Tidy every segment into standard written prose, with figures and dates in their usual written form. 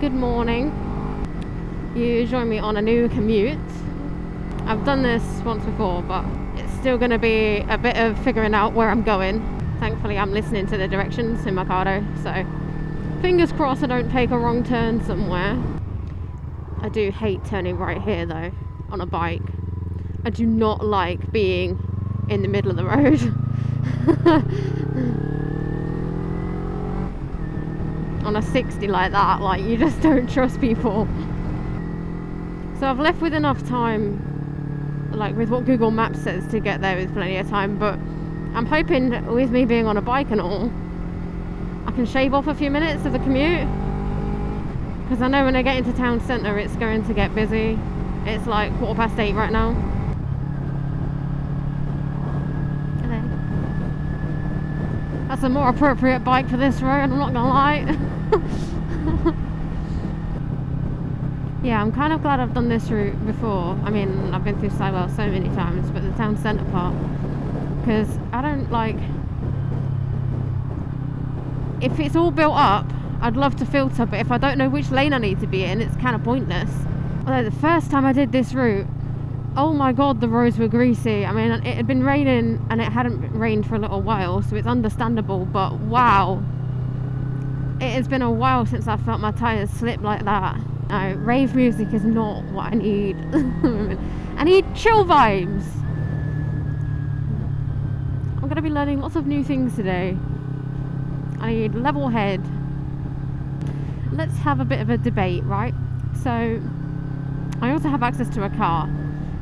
Good morning. You join me on a new commute. I've done this once before, but it's still going to be a bit of figuring out where I'm going. Thankfully, I'm listening to the directions in my car, so fingers crossed I don't take a wrong turn somewhere. I do hate turning right here though, on a bike. I do not like being in the middle of the road. On a 60 like that, like, you just don't trust people. So I've left with enough time, like with what Google Maps says, to get there with plenty of time, but I'm hoping with me being on a bike and all, I can shave off a few minutes of the commute, because I know when I get into town centre it's going to get busy. It's like 8:15 right now. Hello. That's a more appropriate bike for this road, I'm not gonna lie. Yeah, I'm kind of glad I've done this route before. I mean, I've been through Sidewell so many times, but the town centre part, because I don't like, if it's all built up, I'd love to filter, but if I don't know which lane I need to be in, it's kind of pointless. Although the first time I did this route, oh my god, the roads were greasy. I mean, it had been raining and it hadn't rained for a little while, so it's understandable, but wow, it has been a while since I felt my tyres slip like that. No, rave music is not what I need. I need chill vibes. I'm going to be learning lots of new things today. I need level head. Let's have a bit of a debate, right? So I also have access to a car,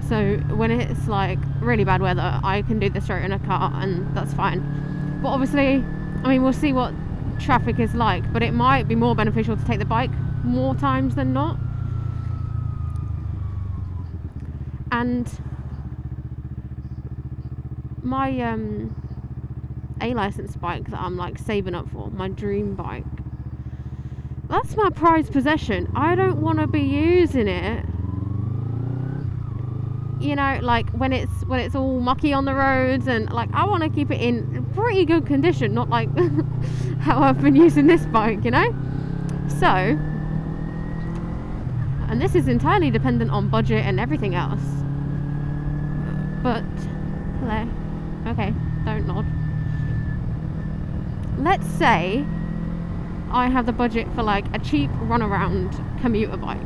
so when it's like really bad weather, I can do this route in a car, and that's fine. But obviously, I mean, we'll see what traffic is like, but it might be more beneficial to take the bike more times than not. And my A license bike that I'm like saving up for, my dream bike, that's my prized possession. I don't want to be using it, you know, like when it's all mucky on the roads, and like I want to keep it in pretty good condition, not like how I've been using this bike, you know. So, and this is entirely dependent on budget and everything else, but hello, okay, don't nod. Let's say I have the budget for like a cheap runaround commuter bike,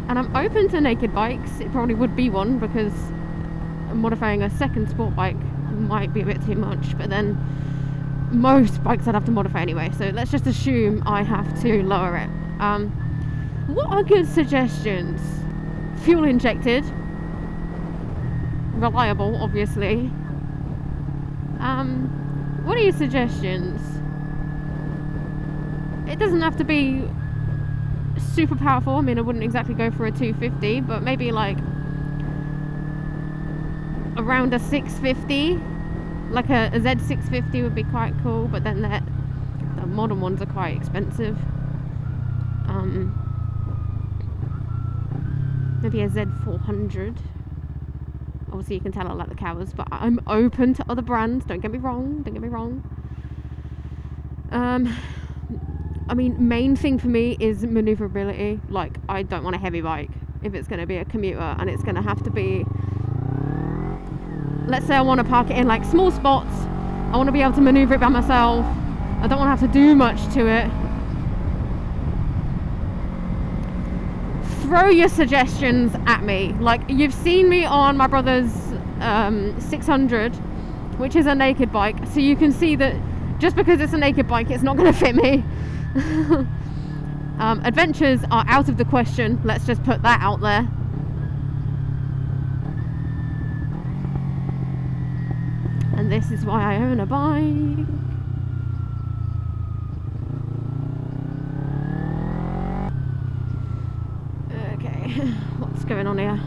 and I'm open to naked bikes. It probably would be one, because modifying a second sport bike might be a bit too much, but then most bikes I'd have to modify anyway, so let's just assume I have to lower it. What are good suggestions? Fuel injected, reliable obviously. What are your suggestions? It doesn't have to be super powerful. I mean, I wouldn't exactly go for a 250, but maybe like around a 650, like a Z650 would be quite cool, but then the modern ones are quite expensive. Maybe a Z400. Obviously you can tell I like the cows, but I'm open to other brands, don't get me wrong. I mean, main thing for me is maneuverability. Like, I don't want a heavy bike if it's going to be a commuter, and it's going to have to be, let's say I want to park it in like small spots, I want to be able to maneuver it by myself, I don't want to have to do much to it. Throw your suggestions at me. Like, you've seen me on my brother's 600, which is a naked bike, so you can see that just because it's a naked bike, it's not going to fit me. Adventures are out of the question, let's just put that out there. And this is why I own a bike. Okay, what's going on here?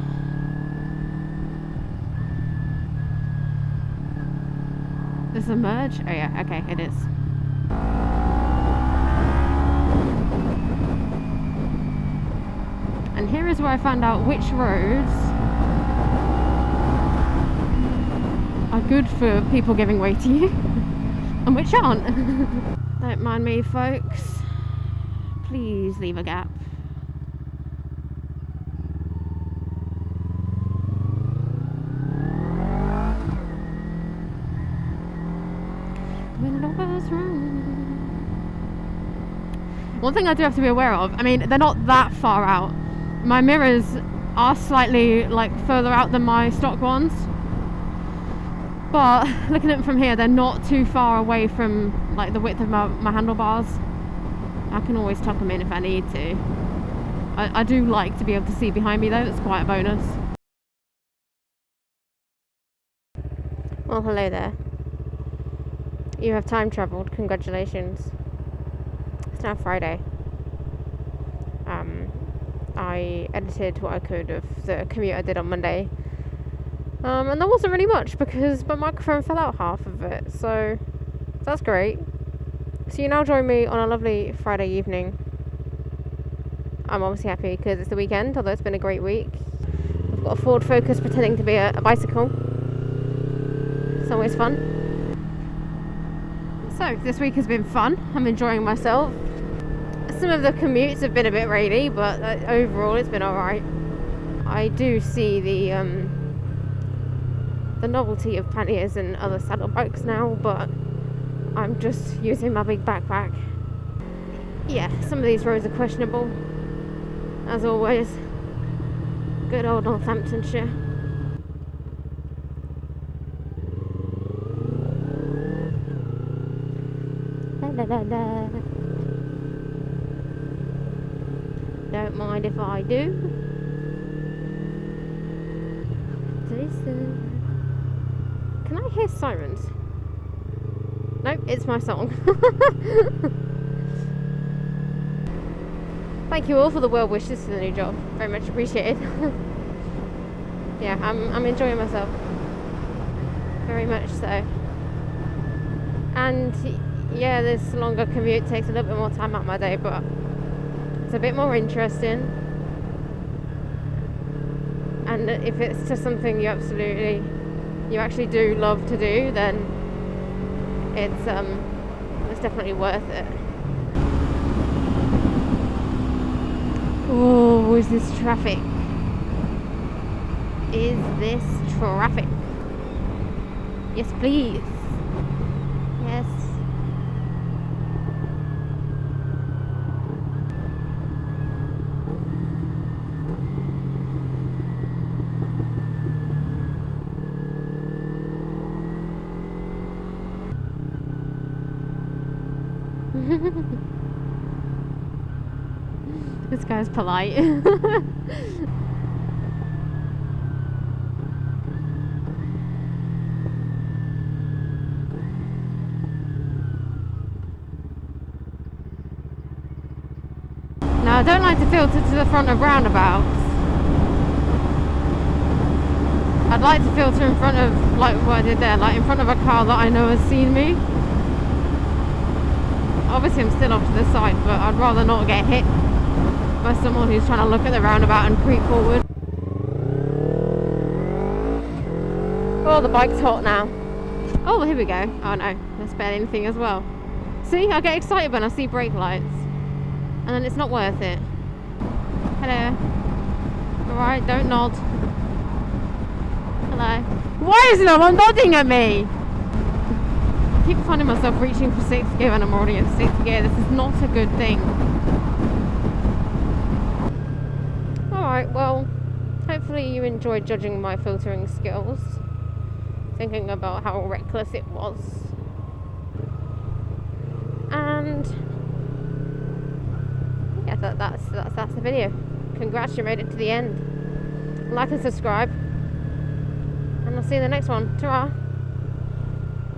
There's a merge? Oh yeah, okay, it is. And here is where I found out which roads are good for people giving way to you and which aren't. Don't mind me, folks. Please leave a gap. One thing I do have to be aware of, I mean, they're not that far out. My mirrors are slightly like further out than my stock ones, but looking at them from here, they're not too far away from like the width of my handlebars. I can always tuck them in if I need to. I do like to be able to see behind me though, it's quite a bonus. Well, hello there. You have time travelled, congratulations. It's now Friday. I edited what I could of the commute I did on Monday. And there wasn't really much because my microphone fell out half of it, so that's great. So you now join me on a lovely Friday evening. I'm obviously happy because it's the weekend, although it's been a great week. I've got a Ford Focus pretending to be a bicycle. It's always fun. So this week has been fun. I'm enjoying myself. Some of the commutes have been a bit rainy, but overall it's been alright. I do see the novelty of panniers and other saddle bikes now, but I'm just using my big backpack. Yeah, some of these roads are questionable, as always. Good old Northamptonshire. La la la la. Don't mind if I do. Can I hear sirens? Nope, it's my song. Thank you all for the well wishes for the new job. Very much appreciated. Yeah, I'm enjoying myself. Very much so. And yeah, this longer commute takes a little bit more time out of my day, but it's a bit more interesting. And if it's just something you actually do love to do, then it's definitely worth it. Oh, is this traffic? Is this traffic? Yes, please. Yes. This guy's polite. Now, I don't like to filter to the front of roundabouts. I'd like to filter in front of, like what I did there, like in front of a car that I know has seen me. Obviously I'm still off to the side, but I'd rather not get hit by someone who's trying to look at the roundabout and creep forward. Oh, the bike's hot now. Oh, here we go. Oh no, there's barely anything as well. See, I get excited when I see brake lights, and then it's not worth it. Hello. Alright, don't nod. Hello. Why is no one nodding at me? I keep finding myself reaching for 6th gear when I'm already in 6th gear. This is not a good thing. Alright, well, hopefully you enjoyed judging my filtering skills. Thinking about how reckless it was. And yeah, that's the video. Congrats, you made it to the end. Like and subscribe. And I'll see you in the next one. Ta-ra.